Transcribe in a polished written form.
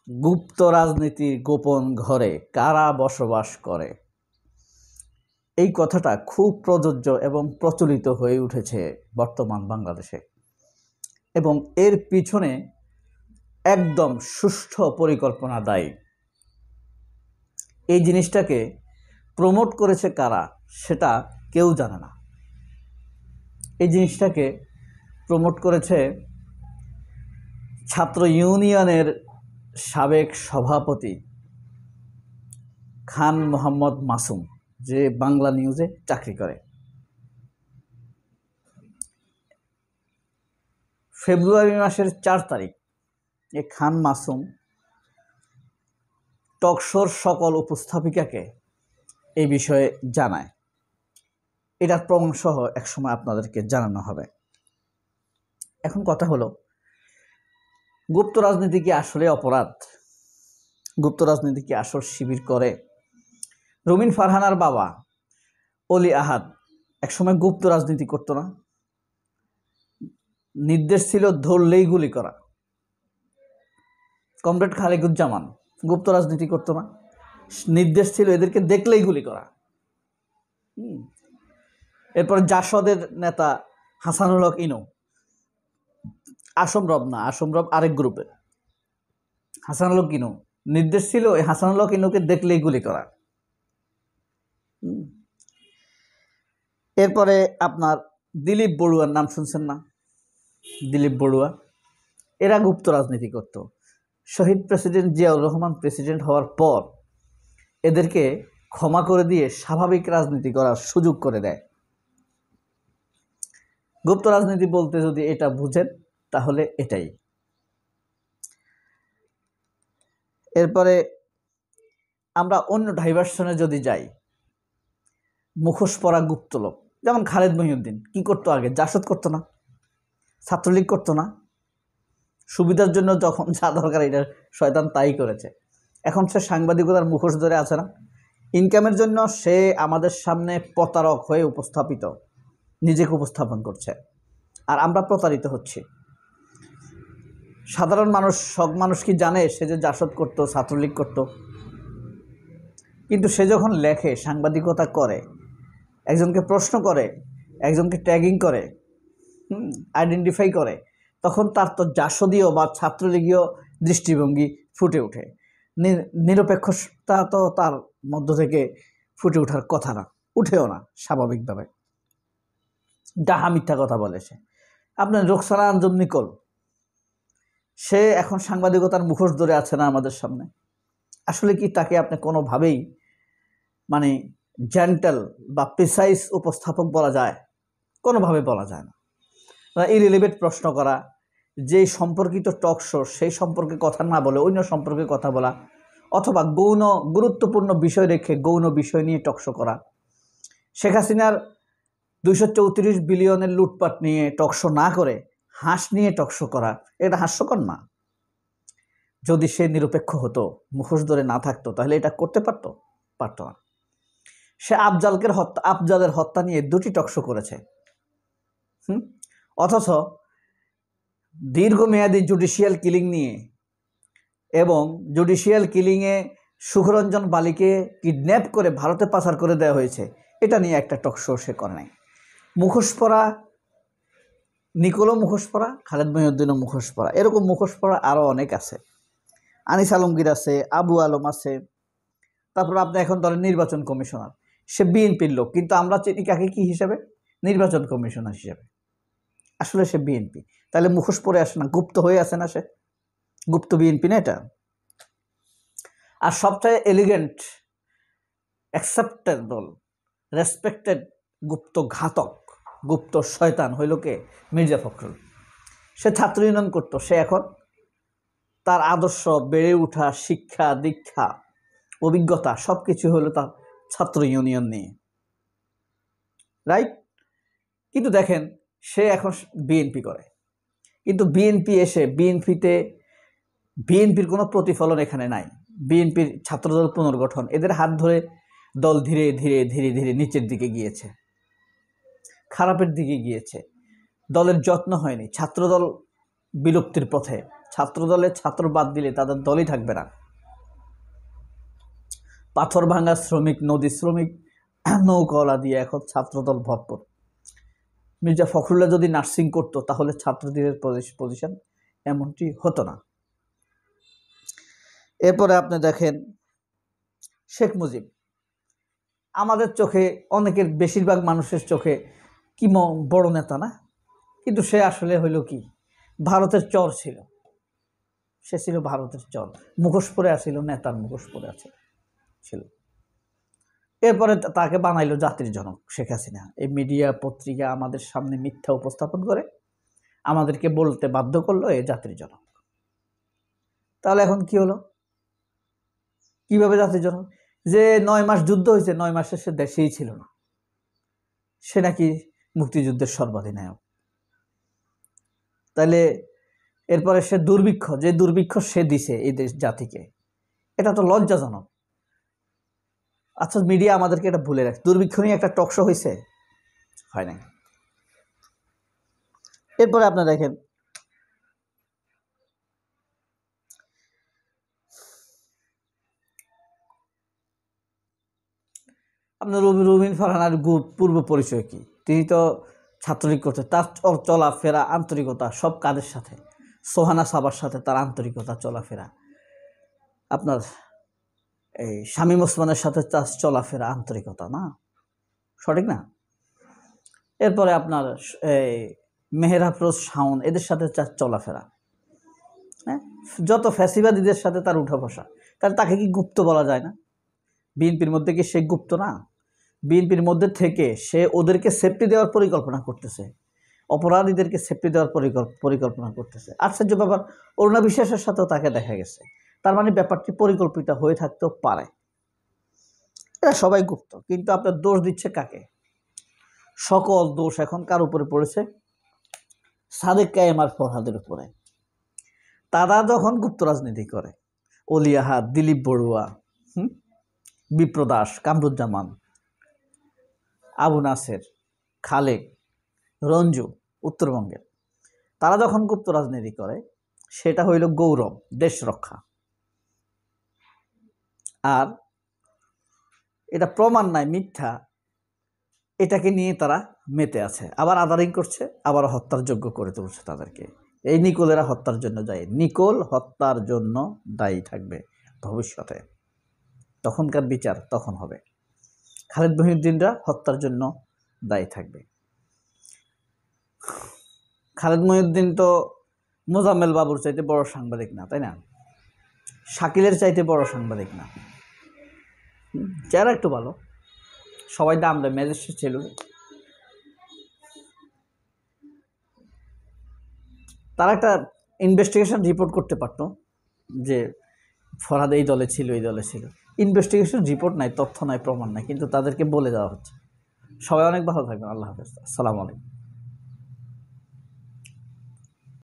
গুপ্ত রাজনীতির গোপন ঘরে কারা বসবাস করে, এই কথাটা খুব প্রযোজ্য এবং প্রচলিত হয়ে উঠেছে বর্তমান বাংলাদেশে। এবং এর পিছনে একদম সুষ্ঠু পরিকল্পনা দায়ী। এই জিনিসটাকে প্রমোট করেছে কারা সেটা কেউ জানে না। এই জিনিসটাকে প্রমোট করেছে ছাত্র ইউনিয়নের সাবেক সভাপতি খান মোহাম্মদ মাসুম, যে বাংলা নিউজে চাকরি করে। ফেব্রুয়ারি মাসের 4 তারিখ এই খান মাসুম টকশোর সকল উপস্থাপিকাকে এই বিষয়ে জানায়। এটার প্রমাণসহ একসময় আপনাদেরকে জানানো হবে। এখন কথা হলো, গুপ্ত রাজনীতি কি আসলে অপরাধ? গুপ্ত রাজনীতি কি আসল শিবির করে? রুমিন ফারহানার বাবা অলি আহাদ একসময় গুপ্ত রাজনীতি করতো না? নির্দেশ ছিল ধরলেই গুলি করা। কমরেড খালিকুজ্জামান গুপ্ত রাজনীতি করতো না? নির্দেশ ছিল এদেরকে দেখলেই গুলি করা। এরপর জাসদের নেতা হাসানুল হক ইনু, আসম রব আরেক গ্রুপের হাসানুল হক ইনু, নির্দেশ ছিল এই হাসানুল হক ইনুকে দেখলেই গুলি করা। এরপরে আপনার দিলীপ বড়ুয়ার নাম শুনছেন না? দিলীপ বড়ুয়া, এরা গুপ্ত রাজনীতি করত। শহীদ প্রেসিডেন্ট জিয়াউর রহমান প্রেসিডেন্ট হওয়ার পর এদেরকে ক্ষমা করে দিয়ে স্বাভাবিক রাজনীতি করার সুযোগ করে দেয়। গুপ্ত রাজনীতি বলতে যদি এটা বুঝেন তাহলে এটাই। এরপরে আমরা অন্য ডাইভার্সনে যদি যাই, মুখোশ পরা গুপ্ত লোক যেমন খালেদ মহিউদ্দিন কি করতো আগে? জাসদ করতো না, ছাত্রলীগ করতো না, সুবিধার জন্য যখন যা দরকার এটা শয়তান তাই করেছে। এখন সে সাংবাদিকতার মুখোশ ধরে আছে না, ইনকামের জন্য সে আমাদের সামনে প্রতারক হয়ে উপস্থাপিত, নিজেকে উপস্থাপন করছে, আর আমরা প্রতারিত হচ্ছি। সাধারণ মানুষ, সব মানুষ কি জানে সে যে জাসদ করতো, ছাত্রলীগ করতো? কিন্তু সে যখন লেখে, সাংবাদিকতা করে, একজনকে প্রশ্ন করে, একজনকে ট্যাগিং করে, আইডেন্টিফাই করে, তখন তার তো জাসদীয় বা ছাত্রলীগীয় দৃষ্টিভঙ্গি ফুটে ওঠে। নিরপেক্ষতা তো তার মধ্য থেকে ফুটে ওঠার কথা না, উঠেও না স্বাভাবিকভাবে। ডাহা মিথ্যা কথা বলে সে। আপনার রোকসানা আঞ্জুম নিকোল, সে এখন সাংবাদিকতার মুখোশ ধরে আছে না আমাদের সামনে? আসলে কি তাকে আপনি কোনোভাবেই মানে জেন্টাল বা প্রিসাইজ উপস্থাপক বলা যায়? কোনোভাবে বলা যায় না। ইরিলেভেন্ট প্রশ্ন করা, যেই সম্পর্কিত টক শো সেই সম্পর্কে কথা না বলে অন্য সম্পর্কে কথা বলা, অথবা গৌণ গুরুত্বপূর্ণ বিষয় রেখে গৌণ বিষয় নিয়ে টক শো করা, শেখ হাসিনার 234 বিলিয়নের লুটপাট নিয়ে টক শো না করে হাঁস নিয়ে টক শো করা, এটা হাস্যকর না? যদি সে নিরপেক্ষ হতো, মুখোশ ধরে না থাকতো, তাহলে এটা করতে পারতো না। সে আফজালের হত্যা নিয়ে 2টি টক শো করেছে। অথচ দীর্ঘমেয়াদী জুডিশিয়াল কিলিং নিয়ে এবং জুডিশিয়াল কিলিংয়ে সুখরঞ্জন বালিকে কিডন্যাপ করে ভারতে পাচার করে দেওয়া হয়েছে, এটা নিয়ে একটা টক শো সে করে নাই। মুখোশ পরা নিকোলও মুখোশ পরা, খালেদ মহিউদ্দিনও মুখোশ পরা, এরকম মুখোশ পরা আরও অনেক আছে। আনিস আলমগীর আছে, আবু আলম আছে। তারপর আপনি এখন ধরেন নির্বাচন কমিশনার, সে বিএনপির লোক, কিন্তু আমরা চিনি কাকে কি হিসেবে? নির্বাচন কমিশনার হিসেবে। আসলে সে বিএনপি। তাহলে মুখোশ পরে আসে না, গুপ্ত হয়ে আসে না? সে গুপ্ত বিএনপি না এটা? আর সবচেয়ে এলিগেন্ট, অ্যাকসেপ্টেবল, রেসপেক্টেড গুপ্ত ঘাতক, গুপ্ত শয়তান হইল কে? মির্জা ফখরুল। সে ছাত্র ইউনিয়ন করতো, সে এখন তার আদর্শ, বেড়ে ওঠা, শিক্ষা দীক্ষা, অভিজ্ঞতা সব কিছু হলো তার ছাত্র ইউনিয়ন নিয়ে, রাইট? কিন্তু দেখেন সে এখন বিএনপি করে, কিন্তু বিএনপি এসে বিএনপির কোনো প্রতিফলন এখানে নাই। বিএনপির ছাত্রদল পুনর্গঠন, এদের হাত ধরে দল ধীরে ধীরে ধীরে ধীরে নিচের দিকে গিয়েছে, খারাপের দিকে গিয়েছে। দলের যত্ন হয়নি, ছাত্রদল বিলুপ্তির পথে। ছাত্র দলের ছাত্র বাদ দিলে তাদের দলই থাকবে না। পাথর ভাঙা শ্রমিক, নদী শ্রমিক, নৌকাওয়ালা দিয়ে এখন ছাত্রদল ভরপুর। মির্জা ফখরুল্লাহ যদি নার্সিং করতো তাহলে ছাত্রদের পজিশন এমনটি হতো না। এরপরে আপনি দেখেন শেখ মুজিব, আমাদের চোখে, অনেকের বেশিরভাগ মানুষের চোখে কি বড় নেতা না, কিন্তু সে আসলে হইল কি, ভারতের চর ছিল। সে ছিল ভারতের চর, মুখোশ পরে আসছিল, নেতার মুখোশ পরে ছিল। এরপরে তাকে বানাইলো জাতির জনক শেখ হাসিনা। এই মিডিয়া পত্রিকা আমাদের সামনে মিথ্যা উপস্থাপন করে আমাদেরকে বলতে বাধ্য করলো এ জাতির জনক। তাহলে এখন কি হলো, কিভাবে জাতির জনক? যে 9 মাস যুদ্ধ হয়েছে, 9 মাসে সে দেশেই ছিল না, সে নাকি মুক্তিযুদ্ধের সর্বাধিনায়ক। তাহলে এরপরে সে দুর্ভিক্ষ, যে দুর্ভিক্ষ সে দিছে এই দেশ জাতিকে, এটা তো লজ্জাজনক। আচ্ছা, মিডিয়া আমাদেরকে এটা ভুলে রাখে। দুর্ভিক্ষ নিয়ে একটা টক শো হয়েছে? হয় নাই। এরপরে আপনি দেখেন আপনার রুমিন ফারহানার পূর্ব পরিচয় কি? তিনি তো ছাত্রলীগ করতে, তার চলাফেরা, আন্তরিকতা সব কাদের সাথে? সোহানা সাবার সাথে তার আন্তরিকতা, চলাফেরা। আপনার এই শামীম ওসমানের সাথে তার চলাফেরা, আন্তরিকতা, না? সঠিক না? এরপরে আপনার এই মেহের আফরোজ শাওন, এদের সাথে তার চলাফেরা, হ্যাঁ, যত ফ্যাসিবাদীদের সাথে তার উঠা বসা, তাহলে তাকে কি গুপ্ত বলা যায় না? বিএনপির মধ্যে কি সে গুপ্ত না? বিএনপির মধ্যে থেকে সে ওদেরকে সেফটি দেওয়ার পরিকল্পনা করতেছে, অপরাধীদেরকে সেফটি দেওয়ার পরিকল্পনা করতেছে। আশ্চর্য ব্যাপার, অরুণা বিশ্বাসের সাথেও তাকে দেখা গেছে। তার মানে ব্যাপারটি পরিকল্পিত হয়ে থাকতেও পারে। এরা সবাই গুপ্ত, কিন্তু আপনার দোষ দিচ্ছে কাকে? সকল দোষ এখন কার উপরে পড়েছে? সাদেক কায়েম আর ফরহাদের উপরে। তারা যখন গুপ্ত রাজনীতি করে, অলি আহাদ, দিলীপ বড়ুয়া, বিপ্রদাস, কামরুজ্জামান, আবু নাসের, খালেক, রঞ্জু, উত্তরবঙ্গের, তারা যখন গুপ্ত রাজনীতি করে, সেটা হইল গৌরব, দেশ রক্ষা। আর এটা প্রমাণ নাই, মিথ্যা, এটাকে নিয়ে তারা মেতে আছে, আবার আদারিং করছে, আবার হত্যার যোগ্য করে তুলছে তাদেরকে। এই নিকোলেরা হত্যার জন্য দায়ী, নিকোল হত্যার জন্য দায়ী থাকবে ভবিষ্যতে, তখনকার বিচার তখন হবে। খালেদ মহিউদ্দিনরা হত্যার জন্য দায়ী থাকবে। খালেদ মহিউদ্দিন তো মোজাম্মেল বাবুর চাইতে বড় সাংবাদিক না, তাই না? শাকিলের চাইতে বড় সাংবাদিক না, যারা একটু ভালো, সবাই দাম দেয়, ম্যাজিস্ট্রেট ছিল। তারা একটা ইনভেস্টিগেশন রিপোর্ট করতে পারতো যে ফরহাদ এই দলে ছিল, এই দলে ছিল। ইনভেস্টিগেশন রিপোর্ট নাই, তথ্য নাই, প্রমাণ নাই, কিন্তু তাদেরকে বলে দেওয়া হচ্ছে। সবাই অনেক ভালো থাকবেন। আল্লাহ হাফেজ, আসসালামু আলাইকুম।